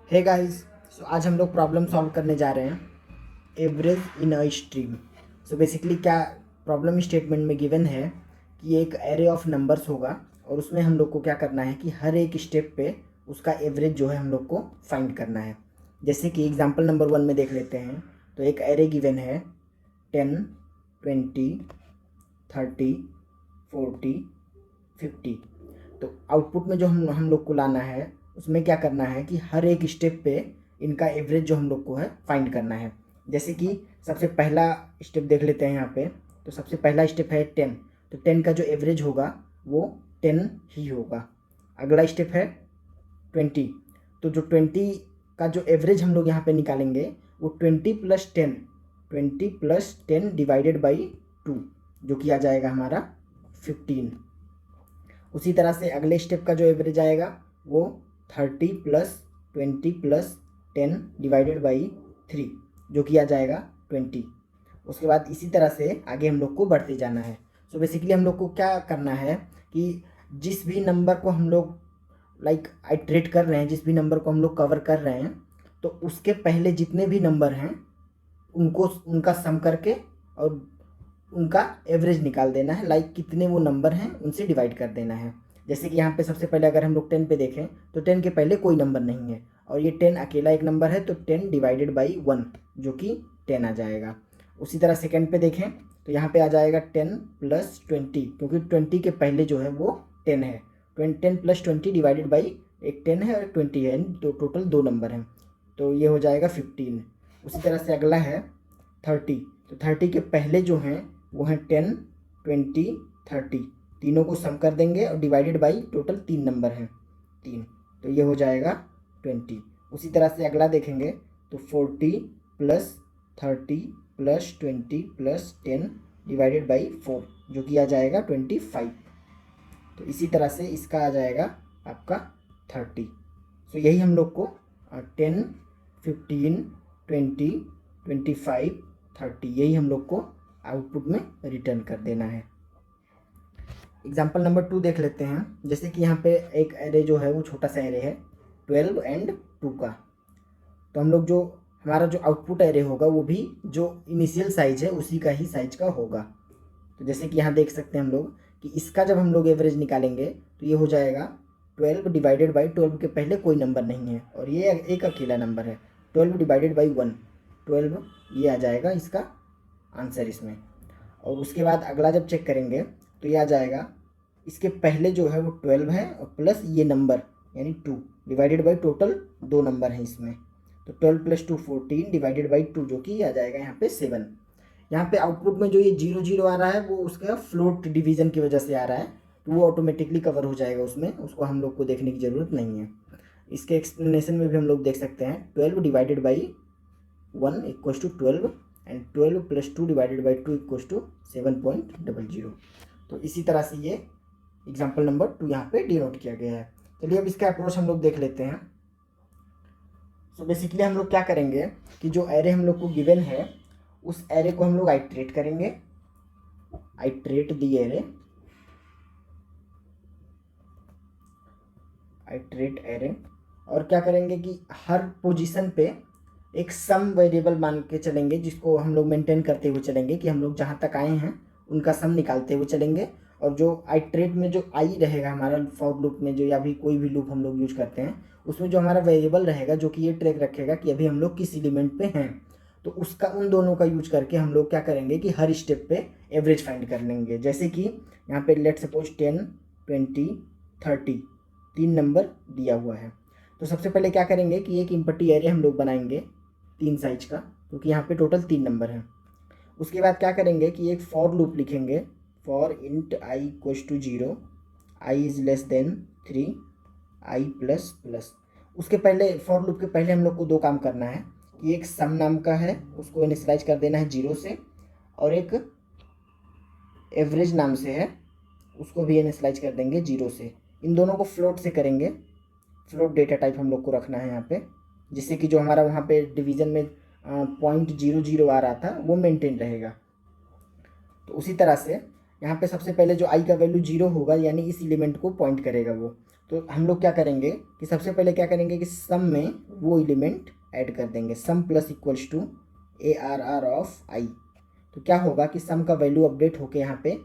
Hey guys, सो आज हम लोग प्रॉब्लम सॉल्व करने जा रहे हैं average in a stream. So basically क्या प्रॉब्लम स्टेटमेंट में गिवन है कि एक एरे ऑफ नंबर्स होगा और उसमें हम लोग को क्या करना है कि हर एक स्टेप पे उसका एवरेज जो है हम लोग को फाइंड करना है। जैसे कि एग्जांपल नंबर 1 में देख लेते हैं। तो एक एरे गिवन है 10, 20, 30, 40, 50। तो आउटपुट में जो हम लोग को लाना है उसमें क्या करना है कि हर एक स्टेप पे इनका एवरेज जो हम लोग को है फाइंड करना है। जैसे कि सबसे पहला स्टेप देख लेते हैं यहाँ पे। तो सबसे पहला स्टेप है 10। तो 10 का जो एवरेज होगा वो 10 ही होगा। अगला स्टेप है 20। तो जो 20 का जो एवरेज हम लोग यहाँ पे निकालेंगे वो 20 + 10 डिवाइडेड बाई 2, जो कि आ जाएगा हमारा 15। उसी तरह से अगले स्टेप का जो एवरेज आएगा वो 30 + 20 + 10 डिवाइडेड बाई 3, जो कि आ जाएगा 20। उसके बाद इसी तरह से आगे हम लोग को बढ़ते जाना है। सो बेसिकली हम लोग को क्या करना है कि जिस भी नंबर को हम लोग आइट्रेट कर रहे हैं, जिस भी नंबर को हम लोग कवर कर रहे हैं, तो उसके पहले जितने भी नंबर हैं उनको उनका सम करके और उनका एवरेज निकाल देना है। कितने वो नंबर हैं उनसे डिवाइड कर देना है। जैसे कि यहाँ पे सबसे पहले अगर हम लोग 10 पे देखें तो 10 के पहले कोई नंबर नहीं है और ये 10 अकेला एक नंबर है, तो 10 डिवाइडेड बाई 1, जो कि 10 आ जाएगा। उसी तरह सेकेंड पे देखें तो यहाँ पे आ जाएगा 10 + 20, क्योंकि 20 के पहले जो है वो 10 है। 10 + 20 डिवाइडेड बाई एक 10 है और एक 20 है, तो टोटल 2 नंबर हैं, तो ये हो जाएगा 15। उसी तरह से अगला है 30। तो 30 के पहले जो हैं वो हैं 10, 20, 30। तीनों को सम कर देंगे और डिवाइडेड बाई टोटल 3 नंबर हैं, 3, तो ये हो जाएगा 20। उसी तरह से अगला देखेंगे तो 40 + 30 + 20 + 10 डिवाइडेड बाई 4, जो कि आ जाएगा 25। तो इसी तरह से इसका आ जाएगा आपका 30। सो यही हम लोग को 10, 15, 20, 25, 30 यही हम लोग को आउटपुट में रिटर्न कर देना है। एग्जाम्पल नंबर 2 देख लेते हैं। जैसे कि यहाँ पे एक एरे जो है वो छोटा सा एरे है 12 और 2 का। तो हम लोग जो हमारा जो आउटपुट एरे होगा वो भी जो इनिशियल साइज है उसी का ही साइज का होगा। तो जैसे कि यहाँ देख सकते हैं हम लोग कि इसका जब हम लोग एवरेज निकालेंगे तो ये हो जाएगा 12 डिवाइडेड बाई 12 के पहले कोई नंबर नहीं है और ये एक अकेला नंबर है। 12 डिवाइडेड बाई 1, 12, ये आ जाएगा इसका आंसर इसमें। और उसके बाद अगला जब चेक करेंगे तो ये आ जाएगा इसके पहले जो है वो 12 है और प्लस ये नंबर यानी 2 डिवाइडेड बाई टोटल 2 नंबर हैं इसमें। तो 12 + 2 14 डिवाइडेड बाई 2, जो कि आ जाएगा यहाँ पे 7। यहाँ पे आउटपुट में जो ये 0 0 आ रहा है वो उसका फ्लोट डिवीजन की वजह से आ रहा है, तो वो ऑटोमेटिकली कवर हो जाएगा उसमें, उसको हम लोग को देखने की ज़रूरत नहीं है। इसके एक्सप्लेनेशन में भी हम लोग देख सकते हैं 12 divided by 1 = 12 and 12 + 2 divided by 2 = 7.00। तो इसी तरह से ये एग्जाम्पल नंबर 2 यहाँ पे डिनोट किया गया है। चलिए अब इसका अप्रोच हम लोग देख लेते हैं। सो बेसिकली हम लोग क्या करेंगे कि जो एरे हम लोग को गिवन है उस एरे को हम लोग आइट्रेट करेंगे, आइट्रेट दी एरे, आइट्रेट एरे, और क्या करेंगे कि हर पोजीशन पे एक सम वेरिएबल मान के चलेंगे जिसको हम लोग मेंटेन करते हुए चलेंगे कि हम लोग जहाँ तक आए हैं उनका सम निकालते हुए चलेंगे। और जो आइट्रेट में जो आई रहेगा हमारा फॉर लूप में, जो या भी कोई भी लूप हम लोग यूज करते हैं, उसमें जो हमारा वेरिएबल रहेगा जो कि ये ट्रैक रखेगा कि अभी हम लोग किस एलिमेंट पे हैं, तो उसका उन दोनों का यूज करके हम लोग क्या करेंगे कि हर स्टेप पे एवरेज फाइंड कर लेंगे। जैसे कि यहाँ पे लेट सपोज 10, 20, 30 3 नंबर दिया हुआ है। तो सबसे पहले क्या करेंगे कि एक इम्पटी एरे हम लोग बनाएंगे 3 साइज का, क्योंकि यहाँ पे टोटल 3 नंबर हैं। उसके बाद क्या करेंगे कि एक फॉर लूप लिखेंगे, for int i = 0, i <3, i++। उसके पहले फॉर लूप के पहले हम लोग को 2 काम करना है कि एक सम नाम का है उसको इनिशियलाइज कर देना है 0 से, और एक एवरेज नाम से है उसको भी इनिशियलाइज कर देंगे 0 से। इन दोनों को फ्लोट से करेंगे, फ्लोट डेटा टाइप हम लोग को रखना है यहाँ पे, जिससे कि जो हमारा वहाँ पे डिवीज़न में 0.00 आ रहा था वो मेंटेन रहेगा। तो उसी तरह से यहाँ पे सबसे पहले जो i का वैल्यू 0 होगा यानी इस एलिमेंट को पॉइंट करेगा वो, तो हम लोग क्या करेंगे कि सबसे पहले क्या करेंगे कि सम में वो एलिमेंट ऐड कर देंगे, sum plus equals to ARR of i. तो क्या होगा कि सम का वैल्यू अपडेट होके यहाँ पे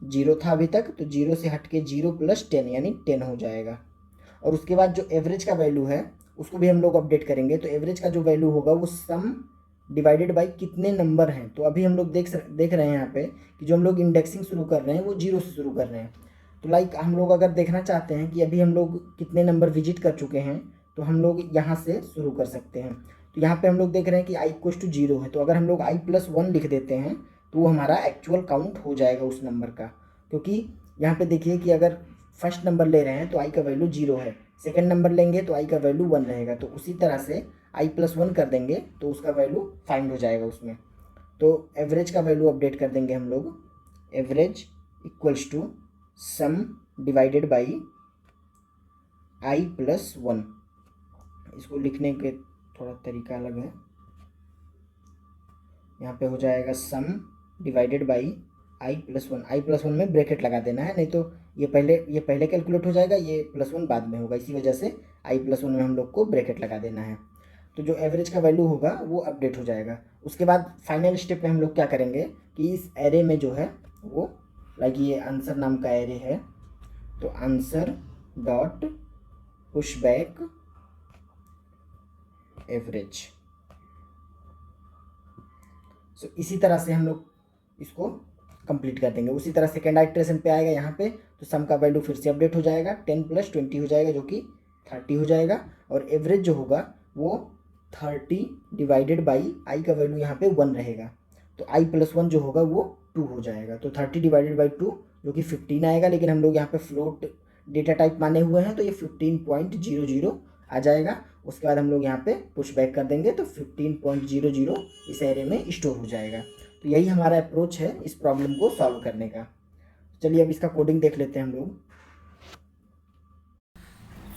0 था अभी तक, तो 0 से हट के 0 + 10 यानी 10 हो जाएगा। और उसके बाद जो एवरेज का वैल्यू है उसको भी हम लोग अपडेट करेंगे। तो एवरेज का जो वैल्यू होगा वो सम डिवाइडेड बाई कितने नंबर हैं। तो अभी हम लोग देख रहे हैं यहाँ पे कि जो हम लोग इंडेक्सिंग शुरू कर रहे हैं वो 0 से शुरू कर रहे हैं। तो लाइक हम लोग अगर देखना चाहते हैं कि अभी हम लोग कितने नंबर विजिट कर चुके हैं, तो हम लोग यहाँ से शुरू कर सकते हैं। तो यहाँ पे हम लोग देख रहे हैं कि i = 0 है, तो अगर हम लोग i + 1 लिख देते हैं तो वो हमारा एक्चुअल काउंट हो जाएगा उस नंबर का। क्योंकि यहाँ पे देखिए कि अगर फर्स्ट नंबर ले रहे हैं तो i का वैल्यू 0 है, सेकेंड नंबर लेंगे तो i का वैल्यू 1 रहेगा। तो उसी तरह से i + 1 कर देंगे तो उसका वैल्यू फाइंड हो जाएगा उसमें। तो एवरेज का वैल्यू अपडेट कर देंगे हम लोग, average equals to sum divided by i + 1। इसको लिखने के थोड़ा तरीका अलग है, यहाँ पे हो जाएगा सम डिवाइडेड बाई i + 1। i + 1 में ब्रैकेट लगा देना है, नहीं तो ये पहले कैलकुलेट हो जाएगा, ये +1 बाद में होगा, इसी वजह से i + 1 में हम लोग को ब्रैकेट लगा देना है। तो जो एवरेज का वैल्यू होगा वो अपडेट हो जाएगा। उसके बाद फाइनल स्टेप में हम लोग क्या करेंगे कि इस एरे में जो है वो लाइक ये आंसर नाम का एरे है, तो आंसर डॉट पुशबैक एवरेज। सो इसी तरह से हम लोग इसको कंप्लीट कर देंगे। उसी तरह सेकेंड आइटरेशन पे आएगा यहाँ पे, तो सम का वैल्यू फिर से अपडेट हो जाएगा, 10 + 20 हो जाएगा जो कि 30 हो जाएगा। और एवरेज जो होगा वो 30 डिवाइडेड बाई i का वैल्यू यहाँ पे 1 रहेगा, तो i + 1 जो होगा वो 2 हो जाएगा। तो 30 डिवाइडेड बाई 2 जो कि 15 आएगा, लेकिन हम लोग यहाँ पे फ्लोट डेटा टाइप माने हुए हैं तो ये 15.00 आ जाएगा। उसके बाद हम लोग यहाँ पे पुश बैक कर देंगे तो 15.00 इस एरे में स्टोर हो जाएगा। तो यही हमारा अप्रोच है इस प्रॉब्लम को सॉल्व करने का। चलिए अब इसका कोडिंग देख लेते हैं हम लोग।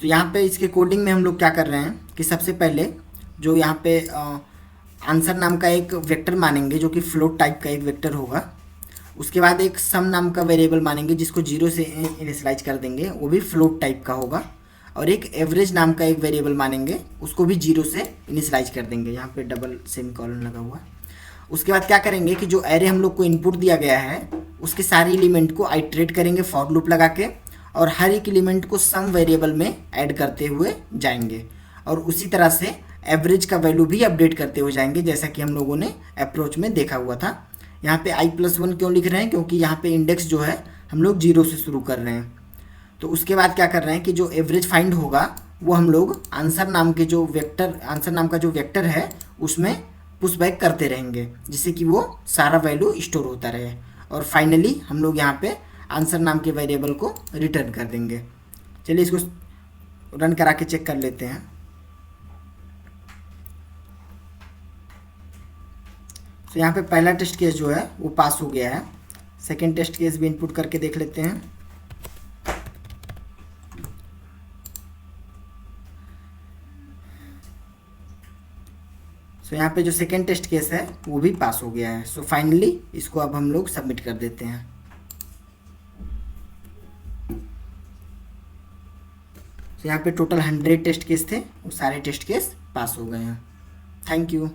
तो यहाँ पे इसके कोडिंग में हम लोग क्या कर रहे हैं कि सबसे पहले जो यहाँ पे आंसर नाम का एक वेक्टर मानेंगे जो कि फ्लोट टाइप का एक वेक्टर होगा। उसके बाद एक सम नाम का वेरिएबल मानेंगे जिसको 0 से इनिशियलाइज कर देंगे, वो भी फ्लोट टाइप का होगा। और एक एवरेज नाम का एक वेरिएबल मानेंगे, उसको भी 0 से इनिशियलाइज कर देंगे। यहाँ पे डबल सेमीकोलन लगा हुआ। उसके बाद क्या करेंगे कि जो एरे हम लोग को इनपुट दिया गया है उसके सारे एलिमेंट को आइट्रेट करेंगे फॉर लूप लगा के, और हर एक एलिमेंट को सम वेरिएबल में ऐड करते हुए जाएंगे। और उसी तरह से एवरेज का वैल्यू भी अपडेट करते हुए जाएंगे, जैसा कि हम लोगों ने अप्रोच में देखा हुआ था। यहाँ पे i + 1 क्यों लिख रहे हैं, क्योंकि यहाँ पे इंडेक्स जो है हम लोग 0 से शुरू कर रहे हैं। तो उसके बाद क्या कर रहे हैं कि जो एवरेज फाइंड होगा वो हम लोग आंसर नाम का जो वेक्टर है उसमें पुश बैक करते रहेंगे, जिससे कि वो सारा वैल्यू स्टोर होता रहे। और फाइनली हम लोग यहाँ पे आंसर नाम के वेरिएबल को रिटर्न कर देंगे। चलिए इसको रन करा के चेक कर लेते हैं। तो यहाँ पे पहला टेस्ट केस जो है वो पास हो गया है। सेकेंड टेस्ट केस भी इनपुट करके देख लेते हैं। तो यहाँ पे जो सेकेंड टेस्ट केस है वो भी पास हो गया है। सो फाइनली इसको अब हम लोग सबमिट कर देते हैं। तो यहाँ पे टोटल 100 टेस्ट केस थे, वो सारे टेस्ट केस पास हो गए हैं। Thank you.